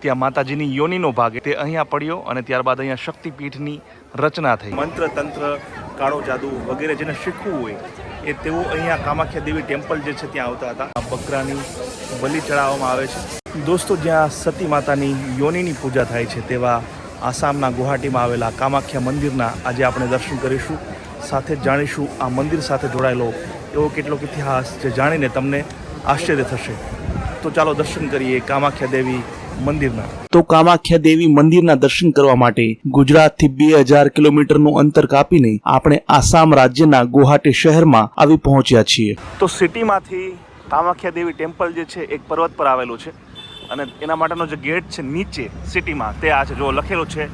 ત્યાં માતાજીની યોનીનો ભાગ તે અહીંયા પડ્યો અને ત્યારબાદ અહીંયા શક્તિપીઠની રચના થઈ। મંત્ર તંત્ર કાળો જાદુ વગેરે જેને શીખવું હોય એ તેઓ અહીંયા કામાખ્યા દેવી ટેમ્પલ જે છે ત્યાં આવતા હતા। બકરાની બલિ ચડાવવામાં આવે છે। દોસ્તો, જ્યાં સતી માતાની યોનીની પૂજા થાય છે તેવા આસામના ગુવાહાટીમાં આવેલા કામાખ્યા મંદિરના આજે આપણે દર્શન કરીશું। સાથે જ જાણીશું આ મંદિર સાથે જોડાયેલો એવો કેટલોક ઇતિહાસ જે જાણીને તમને આશ્ચર્ય થશે। તો ચાલો દર્શન કરીએ કામાખ્યા દેવી મંદિરના। તો કામાખ્યા દેવી મંદિરના દર્શન કરવા માટે ગુજરાતથી 2000 કિલોમીટરનું અંતર કાપીને આપણે આસામ રાજ્યના ગુવાહાટી શહેરમાં આવી પહોંચ્યા છીએ। તો સિટીમાંથી કામાખ્યા દેવી ટેમ્પલ જે છે એક પર્વત પર આવેલું છે અને એના માટેનો જે ગેટ છે નીચે સિટીમાં તે આ છે, જો લખેલું છે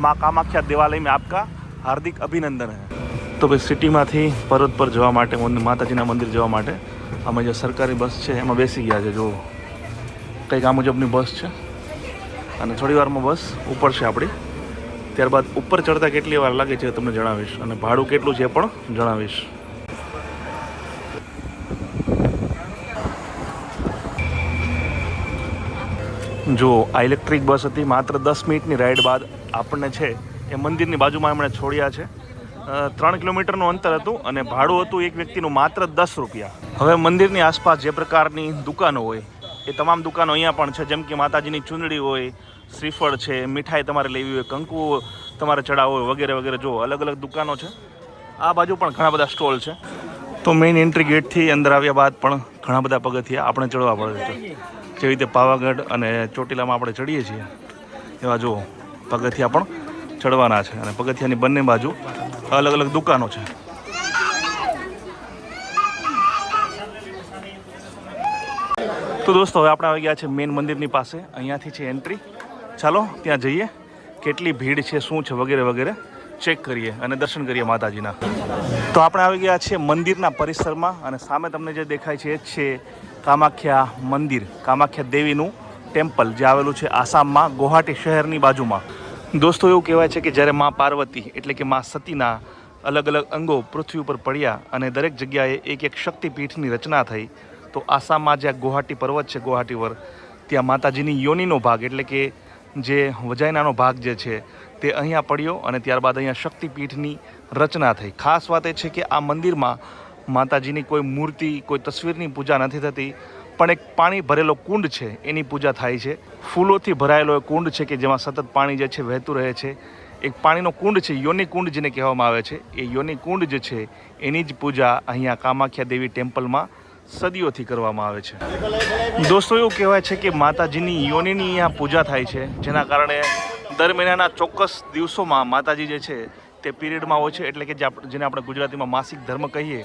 માં કામાખ્યા દેવાલય મેં આપકા હાર્દિક અભિનંદન હૈ। તો ભાઈ સિટીમાંથી પર્વત પર જવા માટે માતાજીના મંદિર જવા માટે અમે જે સરકારી બસ છે એમાં બેસી ગયા છે। જો કંઈક આ મુજબની બસ છે અને થોડી વારમાં બસ ઉપર છે આપણી। ત્યારબાદ ઉપર ચડતા કેટલી વાર લાગે છે તમને જણાવીશ અને ભાડું કેટલું છે એ પણ જણાવીશ। જો આ ઇલેક્ટ્રિક બસ હતી, માત્ર 10 મિનિટની રાઈડ બાદ આપણને છે એ મંદિરની બાજુમાં એમણે છોડ્યા છે। 3 કિલોમીટરનું અંતર હતું અને ભાડું હતું એક વ્યક્તિનું માત્ર 10 રૂપિયા। હવે મંદિરની આસપાસ જે પ્રકારની દુકાનો હોય એ તમામ દુકાનો અહીંયા પણ છે, જેમ કે માતાજીની ચૂંદડી હોય, શ્રીફળ છે, મીઠાઈ તમારે લેવી હોય, કંકુ તમારે ચડાવવું હોય વગેરે વગેરે। જો અલગ અલગ દુકાનો છે। આ બાજુ પણ ઘણા બધા સ્ટોલ છે। તો મેઇન એન્ટ્રી ગેટથી અંદર આવ્યા બાદ પણ ઘણા બધા પગથિયા આપણે ચડવા પડે છે। જેવી રીતે પાવાગઢ અને ચોટીલામાં આપણે ચડીએ છીએ એવા જો પગથિયા પણ ચડવાના છે અને પગથિયાની બંને બાજુ અલગ અલગ દુકાનો છે। તો દોસ્તો, હવે આપણે આવી ગયા છે મેઇન મંદિરની પાસે। અહીંયાથી છે એન્ટ્રી। ચાલો ત્યાં જઈએ, કેટલી ભીડ છે, શું છે વગેરે વગેરે ચેક કરીએ અને દર્શન કરીએ માતાજીના। તો આપણે આવી ગયા છીએ મંદિરના પરિસરમાં અને સામે તમને જે દેખાય છે એ જ છે કામાખ્યા મંદિર, કામાખ્યા દેવીનું ટેમ્પલ જે આવેલું છે આસામમાં ગુવાહાટી શહેરની બાજુમાં। દોસ્તો, એવું કહેવાય છે કે જ્યારે મા પાર્વતી એટલે કે મા સતીના અલગ અલગ અંગો પૃથ્વી ઉપર પડ્યા અને દરેક જગ્યાએ એક એક શક્તિપીઠની રચના થઈ, તો આસામમાં જ્યાં ગુવાહાટી પર્વત છે ગુવાહાટીવર, ત્યાં માતાજીની યોનીનો ભાગ એટલે કે જે વજાયનાનો ભાગ જે છે તે અહીંયા પડ્યો અને ત્યારબાદ અહીંયા શક્તિપીઠની રચના થઈ। ખાસ વાત એ છે કે આ મંદિરમાં માતાજીની કોઈ મૂર્તિ, કોઈ તસવીરની પૂજા નથી થતી, પણ એક પાણી ભરેલો કુંડ છે એની પૂજા થાય છે। ફૂલોથી ભરાયેલો એક કુંડ છે કે જેમાં સતત પાણી જે છે વહેતું રહે છે। એક પાણીનો કુંડ છે, યોની કુંડ જેને કહેવામાં આવે છે। એ યોની કુંડ જે છે એની જ પૂજા અહીંયા કામાખ્યા દેવી ટેમ્પલમાં સદીઓથી કરવામાં આવે છે। દોસ્તો, એવું કહેવાય છે કે માતાજીની યોનીની અહીંયા પૂજા થાય છે, જેના કારણે દર મહિનાના ચોક્કસ દિવસોમાં માતાજી જે છે તે પીરિયડમાં હોય છે, એટલે કે જેને આપણે ગુજરાતીમાં માસિક ધર્મ કહીએ।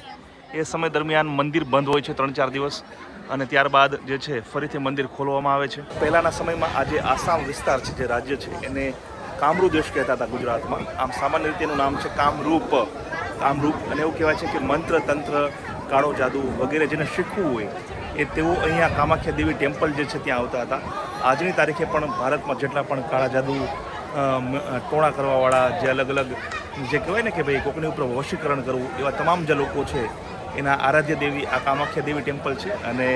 એ સમય દરમિયાન મંદિર બંધ હોય છે 3-4 દિવસ અને ત્યારબાદ જે છે ફરીથી મંદિર ખોલવામાં આવે છે। પહેલાંના સમયમાં આ જે આસામ વિસ્તાર છે, જે રાજ્ય છે, એને કામરૂ દેશ કહેતા હતા ગુજરાતમાં। આમ સામાન્ય રીતે એનું નામ છે કામરૂપ। અને એવું કહેવાય છે કે મંત્ર તંત્ર કાળો જાદુ વગેરે જેને શીખવું હોય એ તેઓ અહીંયા કામાખ્યા દેવી ટેમ્પલ જે છે ત્યાં આવતા હતા। આજની તારીખે પણ ભારતમાં જેટલા પણ કાળા જાદુ ટોણા કરવાવાળા, જે અલગ અલગ જે કહેવાય ને કે ભાઈ કોકની ઉપર વશીકરણ કરવું, એવા તમામ જે લોકો છે એના આરાધ્ય દેવી આ કામાખ્યા દેવી ટેમ્પલ છે। અને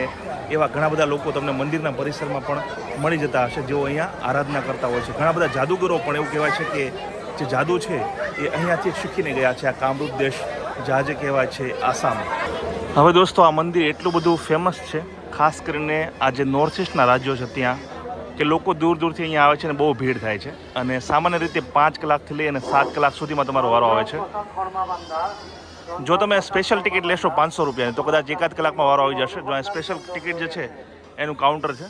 એવા ઘણા બધા લોકો તમને મંદિરના પરિસરમાં પણ મળી જતા હશે જેઓ અહીંયા આરાધના કરતા હોય છે। ઘણા બધા જાદુગરો પણ એવું કહેવાય છે કે જે જાદુ છે એ અહીંયાથી શીખીને ગયા છે આ કામરૂપ દેશ જે આજે કહેવાય છે આસામ। હવે દોસ્તો, આ મંદિર એટલું બધું ફેમસ છે, ખાસ કરીને આ જે નોર્થ ઇસ્ટના રાજ્યો છે ત્યાં, કે લોકો દૂર દૂરથી અહીંયા આવે છે અને બહુ ભીડ થાય છે અને સામાન્ય રીતે 5 કલાકથી લઈ અને 7 કલાક સુધીમાં તમારો વારો આવે છે। જો તમે સ્પેશિયલ ટિકિટ લેશો 500 રૂપિયાની તો કદાચ 1-8 કલાકમાં વારો આવી જશે। જો આ સ્પેશિયલ ટિકિટ જે છે એનું કાઉન્ટર છે।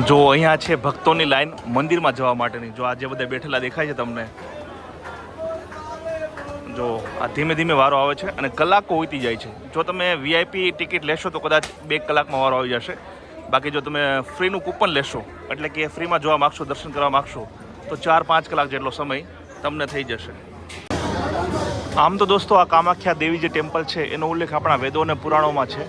જો અહીંયા છે ભક્તોની લાઈન મંદિરમાં જવા માટેની। જો આ જે બધા બેઠેલા દેખાય છે તમને, જો આ ધીમે ધીમે વારો આવે છે અને કલાકો વીતી જાય છે। જો તમે VIP ટિકિટ લેશો તો કદાચ 2 કલાકમાં વારો આવી જશે। બાકી જો તમે ફ્રીનું કૂપન લેશો એટલે કે ફ્રીમાં જોવા માગશો, દર્શન કરવા માગશો, તો 4-5 કલાક જેટલો સમય તમને થઈ જશે। આમ તો દોસ્તો, આ કામાખ્યા દેવી જે ટેમ્પલ છે એનો ઉલ્લેખ આપણા વેદો અને પુરાણોમાં છે,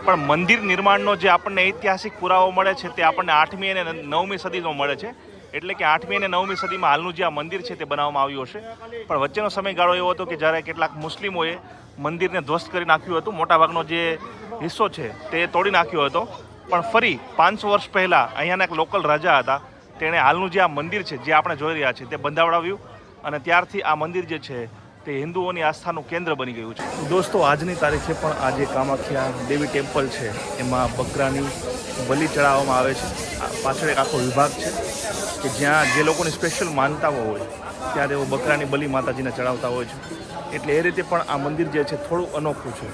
પણ મંદિર નિર્માણનો જે આપણને ઐતિહાસિક પુરાવો મળે છે તે આપણને 8મી અને 9મી સદીનો મળે છે। એટલે કે 8મી અને 9મી સદીમાં હાલનું જે આ મંદિર છે તે બનાવવામાં આવ્યું હશે, પણ વચ્ચેનો સમયગાળો એવો હતો કે જ્યારે કેટલાક મુસ્લિમોએ મંદિરને ધ્વસ્ત કરી નાખ્યું હતું। મોટાભાગનો જે હિસ્સો છે તે તોડી નાખ્યો હતો પણ ફરી 500 વર્ષ પહેલાં અહીંયાના એક લોકલ રાજા હતા, તેણે હાલનું જે આ મંદિર છે જે આપણે જોઈ રહ્યા છીએ તે બંધાવડાવ્યું અને ત્યારથી આ મંદિર જે છે તે હિન્દુઓની આસ્થાનું કેન્દ્ર બની ગયું છે. દોસ્તો, આજની તારીખે પણ આ જે કામાખ્યા દેવી ટેમ્પલ છે એમાં બકરાની બલિ ચડાવવામાં આવે છે. પાછળ એક આખો વિભાગ છે કે જ્યાં જે લોકોની સ્પેશિયલ માનતાઓ હોય ત્યાં તેઓ બકરાની બલિ માતાજીને ચડાવતા હોય છે. એટલે એ રીતે પણ આ મંદિર જે છે થોડું અનોખું છે.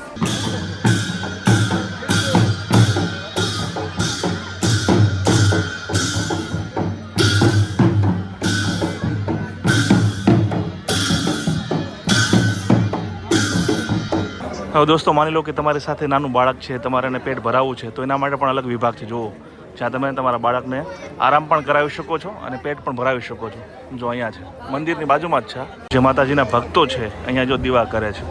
હવે દોસ્તો, માની લો કે તમારી સાથે નાનું બાળક છે, તમારે એને પેટ ભરાવવું છે, તો એના માટે પણ અલગ વિભાગ છે. જુઓ, જ્યાં તમે તમારા બાળકને આરામ પણ કરાવી શકો છો અને પેટ પણ ભરાવી શકો છો. જો અહીંયા છે, મંદિરની બાજુમાં જ છે. જે માતાજીના ભક્તો છે અહીંયા જો દીવા કરે છે.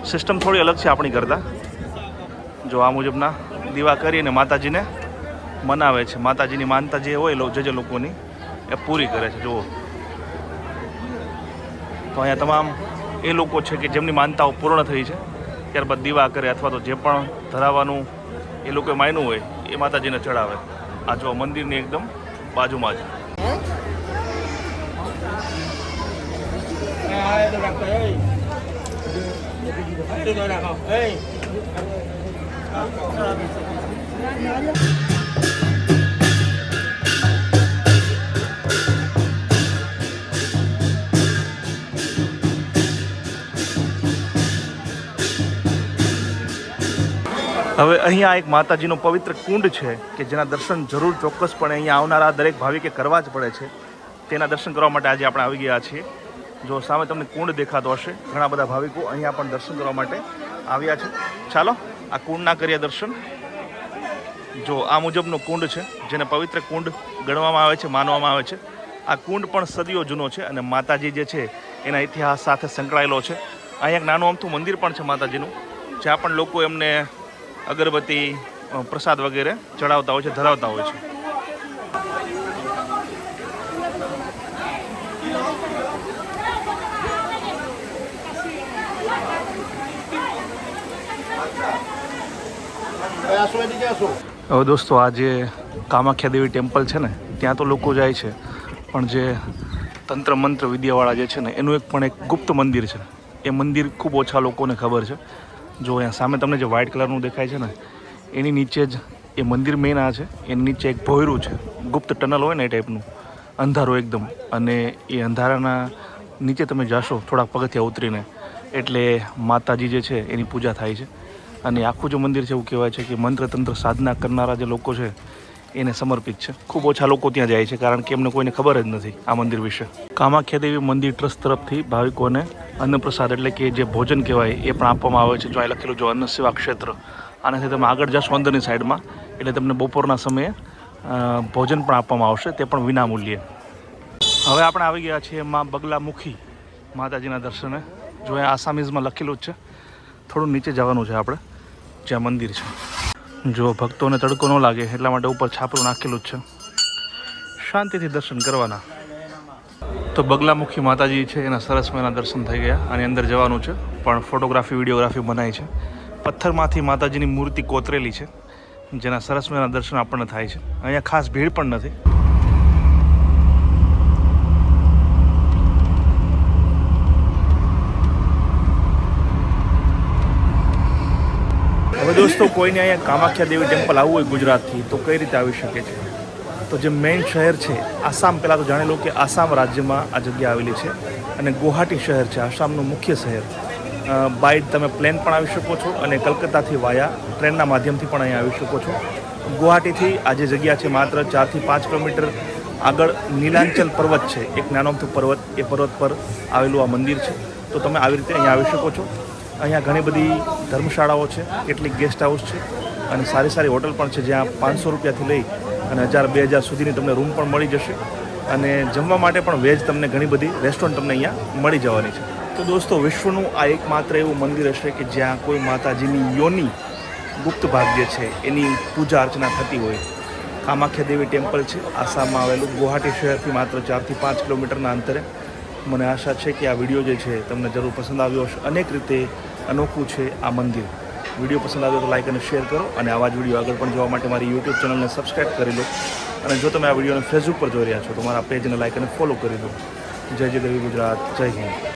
સિસ્ટમ થોડી અલગ છે આપણી કરતાં. જો આ મુજબના દીવા કરીને માતાજીને મનાવે છે. માતાજીની માનતા જે હોય જે લોકોની એ પૂરી કરે છે. જુઓ, તો અહીંયા તમામ એ લોકો છે કે જેમની માનતાઓ પૂર્ણ થઈ છે, ત્યારબાદ દીવા કરે અથવા તો જે પણ ધરાવવાનું એ લોકોએ માન્યું હોય એ માતાજીને ચડાવે. આ જો મંદિરની એકદમ બાજુમાં જ. હવે અહીંયા એક માતાજીનો પવિત્ર કુંડ છે કે જેના દર્શન જરૂર ચોક્કસપણે અહીંયા આવનારા દરેક ભાવિકે કરવા જ પડે છે. તેના દર્શન કરવા માટે આજે આપણે આવી ગયા છીએ. જો સામે તમને કુંડ દેખાતો હશે, ઘણા બધા ભાવિકો અહીંયા પણ દર્શન કરવા માટે આવ્યા છે. ચાલો આ કુંડના કરીએ દર્શન. જો આ મુજબનો કુંડ છે જેને પવિત્ર કુંડ ગણવામાં આવે છે, માનવામાં આવે છે. આ કુંડ પણ સદીઓ જૂનો છે અને માતાજી જે છે એના ઇતિહાસ સાથે સંકળાયેલો છે. અહીંયા એક નાનું અમથું મંદિર પણ છે માતાજીનું, જ્યાં પણ લોકો એમને અગરબત્તી, પ્રસાદ વગેરે ચડાવતા હોય છે, ધરાવતા હોય છે. હવે દોસ્તો, આ જે કામાખ્યા દેવી ટેમ્પલ છે ને ત્યાં તો લોકો જાય છે, પણ જે તંત્ર મંત્ર વિદ્યાવાળા જે છે ને એનું એક ગુપ્ત મંદિર છે. એ મંદિર ખૂબ ઓછા લોકોને ખબર છે. જો અહીંયા સામે તમને જે વ્હાઇટ કલરનું દેખાય છે ને એની નીચે જ એ મંદિર મેઇન આ છે. એની નીચે એક ભોયરું છે, ગુપ્ત ટનલ હોય ને એ ટાઈપનું, અંધારું એકદમ. અને એ અંધારાના નીચે તમે જાશો થોડાક પગથિયા ઉતરીને એટલે માતાજી જે છે એની પૂજા થાય છે. અને આખું જે મંદિર છે એવું કહેવાય છે કે મંત્ર તંત્ર સાધના કરનારા જે લોકો છે એને સમર્પિત છે. ખૂબ ઓછા લોકો ત્યાં જાય છે કારણ કે એમને કોઈને ખબર જ નથી આ મંદિર વિશે. કામાખ્યા દેવી મંદિર ટ્રસ્ટ તરફથી ભાવિકોને અન્નપ્રસાદ એટલે કે જે ભોજન કહેવાય એ પણ આપવામાં આવે છે. જો અહીં લખેલું જો અન્ન સેવા ક્ષેત્ર, આનાથી તમે આગળ જશો અંદરની સાઈડમાં એટલે તમને બપોરના સમયે ભોજન પણ આપવામાં આવશે, તે પણ વિનામૂલ્યે. હવે આપણે આવી ગયા છીએ માં બગલામુખી માતાજીના દર્શને. જો અહીંયા આસામીઝમાં લખેલું જ છે. થોડું નીચે જવાનું છે આપણે જ્યાં મંદિર છે. જો ભક્તોને તડકો ન લાગે એટલા માટે ઉપર છાપરું નાખેલું જ છે. શાંતિથી દર્શન કરવાના. તો બગલામુખી માતાજી છે એના સરસ મજાના દર્શન થઈ ગયા અને અંદર જવાનું છે, પણ ફોટોગ્રાફી વિડીયોગ્રાફી બનાવી છે. પથ્થરમાંથી માતાજીની મૂર્તિ કોતરેલી છે જેના સરસ મજાના દર્શન આપણને થાય છે. અહીંયા ખાસ ભીડ પણ નથી. હવે દોસ્તો, કોઈને અહીંયા કામાખ્યા દેવી ટેમ્પલ આવવું હોય ગુજરાતથી તો કઈ રીતે આવી શકે છે? તો જે મેઇન શહેર છે આસામ, પહેલાં તો જાણી લો કે આસામ રાજ્યમાં આ જગ્યા આવેલી છે અને ગુવાહાટી શહેર છે આસામનું મુખ્ય શહેર. બાય તમે પ્લેન પણ આવી શકો છો અને કલકત્તાથી વાયા ટ્રેનના માધ્યમથી પણ અહીંયા આવી શકો છો. ગુવાહાટીથી આ જે જગ્યા છે માત્ર 4 થી 5 કિલોમીટર આગળ નીલાંચલ પર્વત છે, એક નાનો અમથો પર્વત. એ પર્વત પર આવેલું આ મંદિર છે. તો તમે આવી રીતે અહીંયા આવી શકો છો. અહીંયા ઘણી બધી ધર્મશાળાઓ છે, કેટલીક ગેસ્ટ હાઉસ છે અને સારી સારી હોટલ પણ છે જ્યાં 500 રૂપિયાથી લઈ અને 1000-2000 સુધીની તમને રૂમ પણ મળી જશે. અને જમવા માટે પણ વેજ તમને ઘણી બધી રેસ્ટોરન્ટ તમને અહીંયા મળી જવાની છે. તો દોસ્તો, વિશ્વનું આ એકમાત્ર એવું મંદિર હશે કે જ્યાં કોઈ માતાજીની યોની ગુપ્ત ભાગ જે છે એની પૂજા અર્ચના થતી હોય. કામાખ્યા દેવી ટેમ્પલ છે આસામમાં આવેલું, ગુવાહાટી શહેરથી માત્ર 4 થી 5 કિલોમીટરના અંતરે. મને આશા છે કે આ વિડીયો જે છે તમને જરૂર પસંદ આવ્યો હશે. અનેક રીતે અનોખું છે આ મંદિર. વિડીયો પસંદ આવ્યો તો લાઇક અને શેર કરો, અને આવા જ વિડીયો આગળ પણ જોવા માટે મારી યુટ્યુબ ચેનલને સબસ્ક્રાઈબ કરી લો. અને જો તમે આ વિડીયોને ફેસબુક પર જોઈ રહ્યા છો તો મારા પેજને લાઇક અને ફોલો કરી દો. જય જય ગરવી ગુજરાત, જય હિન્દ.